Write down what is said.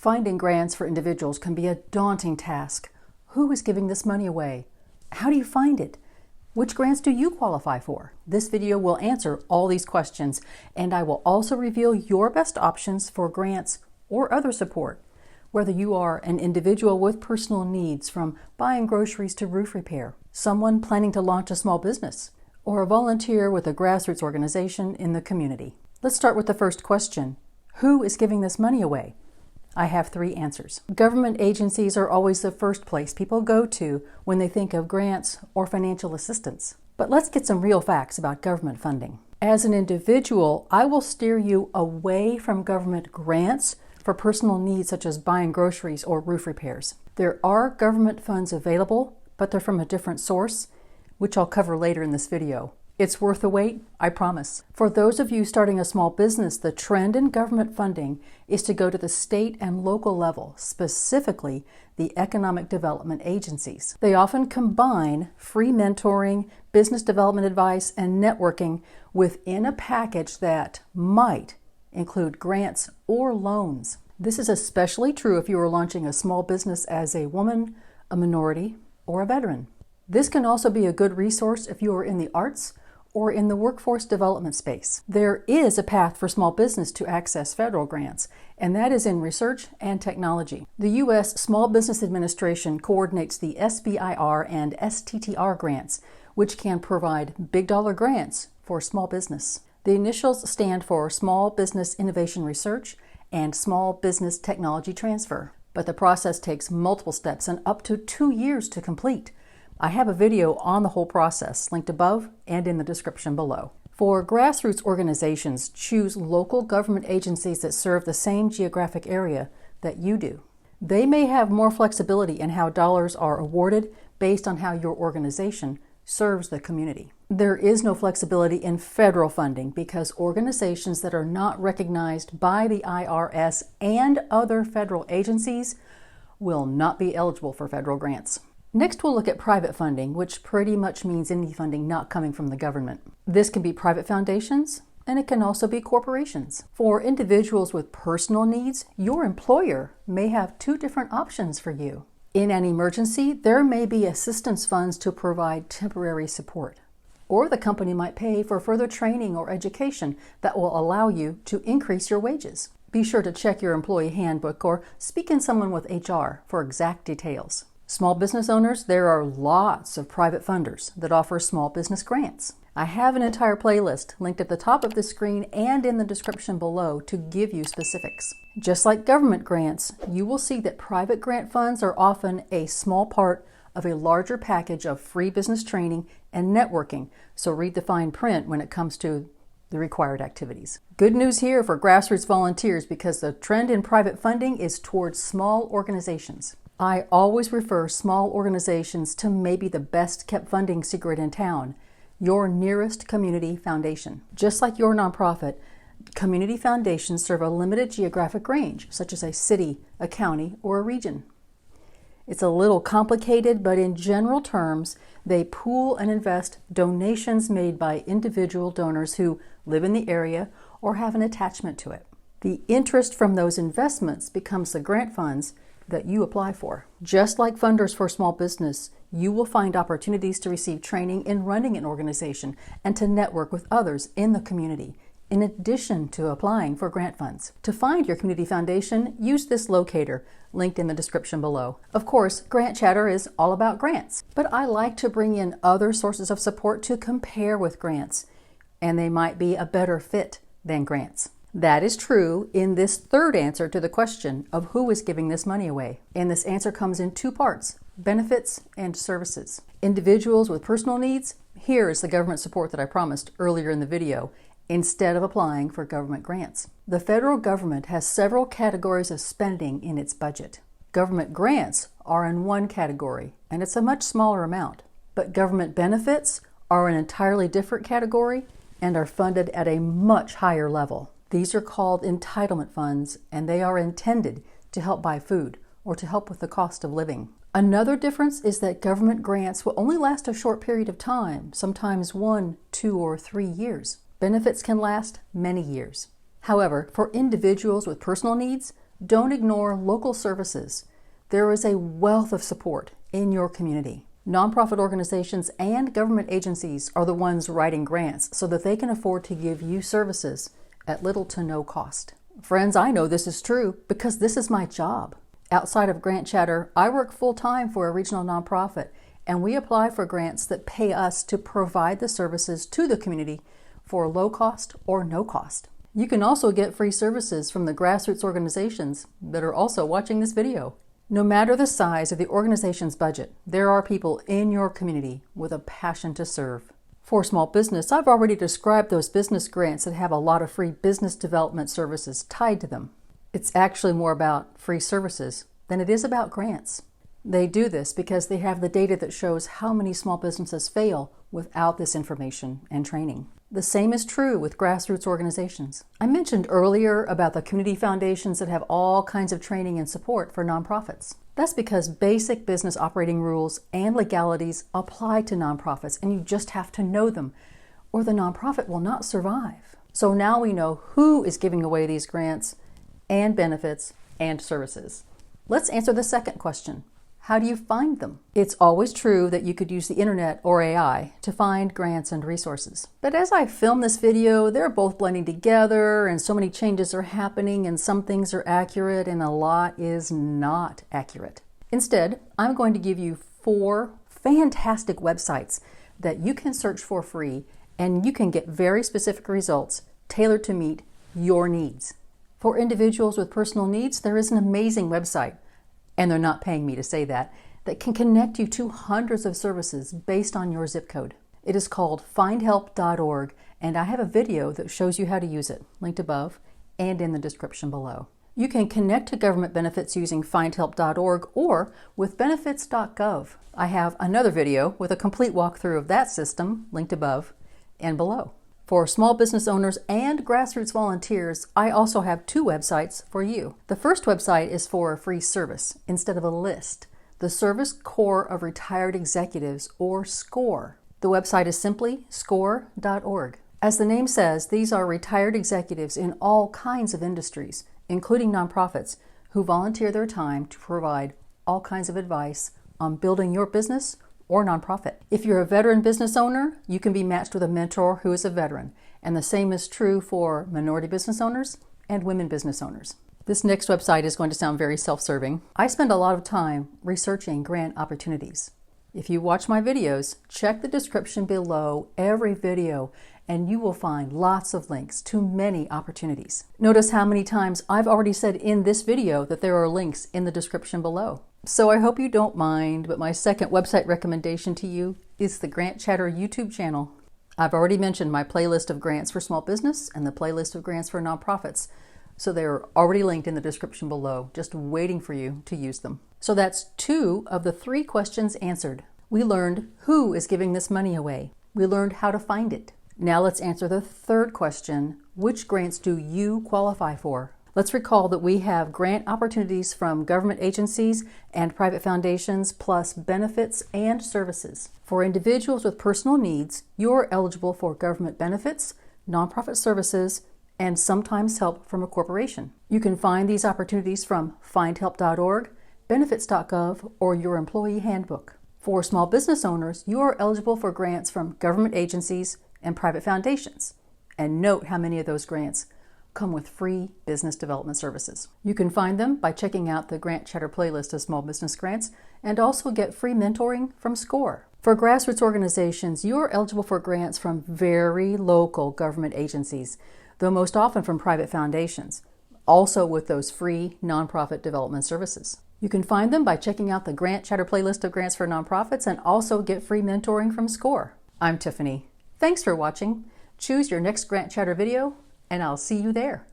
Finding grants for individuals can be a daunting task. Who is giving this money away? How do you find it? Which grants do you qualify for? This video will answer all these questions, and I will also reveal your best options for grants or other support. Whether you are an individual with personal needs from buying groceries to roof repair, someone planning to launch a small business, or a volunteer with a grassroots organization in the community. Let's start with the first question. Who is giving this money away? I have 3 answers. Government agencies are always the first place people go to when they think of grants or financial assistance. But let's get some real facts about government funding. As an individual, I will steer you away from government grants for personal needs such as buying groceries or roof repairs. There are government funds available, but they're from a different source, which I'll cover later in this video. It's worth the wait, I promise. For those of you starting a small business, the trend in government funding is to go to the state and local level, specifically the economic development agencies. They often combine free mentoring, business development advice, and networking within a package that might include grants or loans. This is especially true if you are launching a small business as a woman, a minority, or a veteran. This can also be a good resource if you are in the arts or in the workforce development space. There is a path for small business to access federal grants, and that is in research and technology. The U.S. Small Business Administration coordinates the SBIR and STTR grants, which can provide big dollar grants for small business. The initials stand for Small Business Innovation Research and Small Business Technology Transfer, but the process takes multiple steps and up to 2 years to complete. I have a video on the whole process, linked above and in the description below. For grassroots organizations, choose local government agencies that serve the same geographic area that you do. They may have more flexibility in how dollars are awarded based on how your organization serves the community. There is no flexibility in federal funding because organizations that are not recognized by the IRS and other federal agencies will not be eligible for federal grants. Next, we'll look at private funding, which pretty much means any funding not coming from the government. This can be private foundations, and it can also be corporations. For individuals with personal needs, your employer may have 2 different options for you. In an emergency, there may be assistance funds to provide temporary support, or the company might pay for further training or education that will allow you to increase your wages. Be sure to check your employee handbook or speak in someone with HR for exact details. Small business owners, there are lots of private funders that offer small business grants. I have an entire playlist linked at the top of the screen and in the description below to give you specifics. Just like government grants, you will see that private grant funds are often a small part of a larger package of free business training and networking, so read the fine print when it comes to the required activities. Good news here for grassroots volunteers because the trend in private funding is towards small organizations. I always refer small organizations to maybe the best kept funding secret in town, your nearest community foundation. Just like your nonprofit, community foundations serve a limited geographic range, such as a city, a county, or a region. It's a little complicated, but in general terms, they pool and invest donations made by individual donors who live in the area or have an attachment to it. The interest from those investments becomes the grant funds that you apply for. Just like funders for small business, you will find opportunities to receive training in running an organization and to network with others in the community, in addition to applying for grant funds. To find your community foundation, use this locator, linked in the description below. Of course, Grant Chatter is all about grants, but I like to bring in other sources of support to compare with grants, and they might be a better fit than grants. That is true in this third answer to the question of who is giving this money away. And this answer comes in 2 parts, benefits and services. Individuals with personal needs, here is the government support that I promised earlier in the video, instead of applying for government grants. The federal government has several categories of spending in its budget. Government grants are in one category, and it's a much smaller amount. But government benefits are an entirely different category and are funded at a much higher level. These are called entitlement funds, and they are intended to help buy food or to help with the cost of living. Another difference is that government grants will only last a short period of time, sometimes 1, 2, or 3 years. Benefits can last many years. However, for individuals with personal needs, Don't ignore local services. There is a wealth of support in your community. Nonprofit organizations and government agencies are the ones writing grants so that they can afford to give you services at little to no cost. Friends, I know this is true because this is my job. Outside of Grant Chatter, I work full-time for a regional nonprofit, and we apply for grants that pay us to provide the services to the community for low cost or no cost. You can also get free services from the grassroots organizations that are also watching this video. No matter the size of the organization's budget, there are people in your community with a passion to serve. For small business, I've already described those business grants that have a lot of free business development services tied to them. It's actually more about free services than it is about grants. They do this because they have the data that shows how many small businesses fail without this information and training. The same is true with grassroots organizations. I mentioned earlier about the community foundations that have all kinds of training and support for nonprofits. That's because basic business operating rules and legalities apply to nonprofits, and you just have to know them, or the nonprofit will not survive. So now we know who is giving away these grants and benefits and services. Let's answer the second question. How do you find them? It's always true that you could use the internet or AI to find grants and resources. But as I film this video, they're both blending together and so many changes are happening and some things are accurate and a lot is not accurate. Instead, I'm going to give you 4 fantastic websites that you can search for free and you can get very specific results tailored to meet your needs. For individuals with personal needs, there is an amazing website, and they're not paying me to say that can connect you to hundreds of services based on your zip code. It is called findhelp.org, and I have a video that shows you how to use it, linked above and in the description below. You can connect to government benefits using findhelp.org or with benefits.gov. I have another video with a complete walkthrough of that system, linked above and below. For small business owners and grassroots volunteers, I also have 2 websites for you. The first website is for a free service instead of a list, the Service Corps of Retired Executives, or SCORE. The website is simply score.org. As the name says, these are retired executives in all kinds of industries, including nonprofits, who volunteer their time to provide all kinds of advice on building your business or nonprofit. If you're a veteran business owner, you can be matched with a mentor who is a veteran, and the same is true for minority business owners and women business owners. This next website is going to sound very self-serving. I spend a lot of time researching grant opportunities. If you watch my videos, check the description below every video and you will find lots of links to many opportunities. Notice how many times I've already said in this video that there are links in the description below. So I hope you don't mind, but my second website recommendation to you is the Grant Chatter YouTube channel. I've already mentioned my playlist of grants for small business and the playlist of grants for nonprofits. So they're already linked in the description below, just waiting for you to use them. So that's 2 of the 3 questions answered. We learned who is giving this money away. We learned how to find it. Now let's answer the third question. Which grants do you qualify for? Let's recall that we have grant opportunities from government agencies and private foundations, plus benefits and services. For individuals with personal needs, you're eligible for government benefits, nonprofit services, and sometimes help from a corporation. You can find these opportunities from findhelp.org, benefits.gov, or your employee handbook. For small business owners, you are eligible for grants from government agencies and private foundations. And note how many of those grants come with free business development services. You can find them by checking out the Grant Chatter playlist of small business grants and also get free mentoring from SCORE. For grassroots organizations, you are eligible for grants from very local government agencies, though most often from private foundations, also with those free nonprofit development services. You can find them by checking out the Grant Chatter playlist of grants for nonprofits and also get free mentoring from SCORE. I'm Tiffany. Thanks for watching. Choose your next Grant Chatter video, and I'll see you there.